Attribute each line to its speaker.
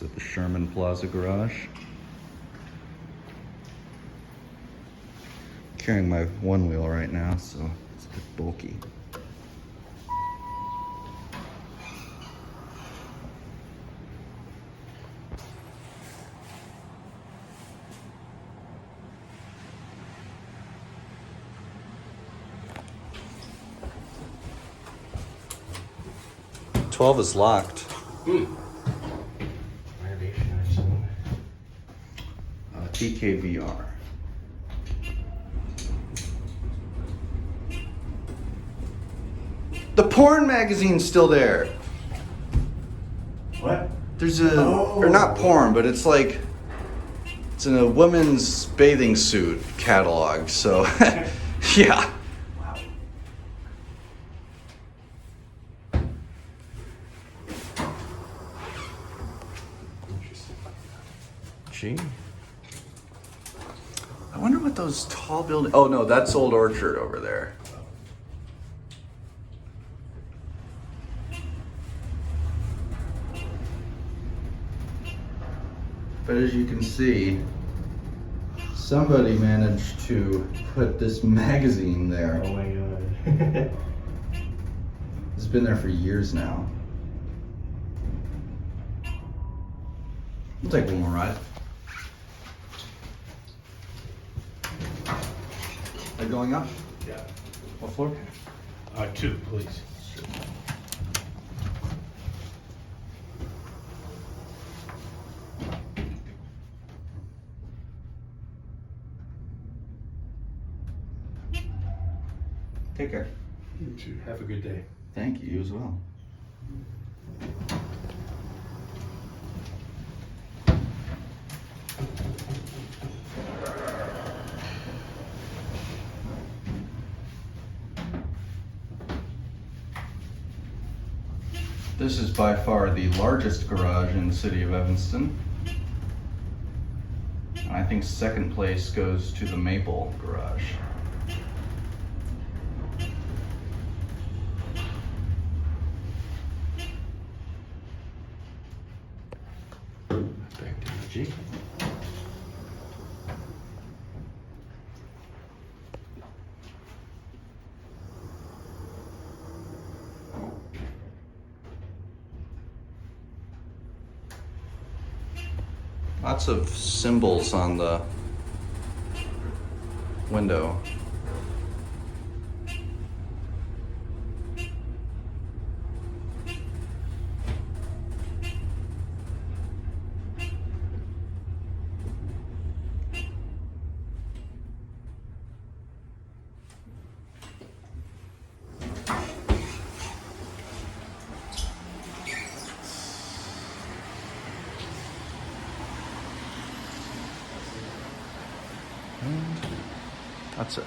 Speaker 1: at the Sherman Plaza garage. Carrying my one wheel right now, so it's a bit bulky. "12 is locked."
Speaker 2: Renovation or something.
Speaker 1: TKVR. The porn magazine's still there.
Speaker 2: What?
Speaker 1: There's or not porn, but it's like, it's in a women's bathing suit catalog, so, yeah.
Speaker 2: Wow. Interesting.
Speaker 1: Gee. I wonder what those tall buildings, oh no, that's Old Orchard over there. But as you can see, somebody managed to put this magazine there.
Speaker 2: Oh my god.
Speaker 1: It's been there for years now. We'll take one more ride. Are you going up?
Speaker 2: Yeah.
Speaker 1: What floor?
Speaker 2: 2, please.
Speaker 1: Take care.
Speaker 2: You too. Have a good day.
Speaker 1: Thank you, you as well. This is by far the largest garage in the city of Evanston. And I think second place goes to the Maple garage.
Speaker 2: Back to the G.
Speaker 1: Lots of symbols on the window. And that's it.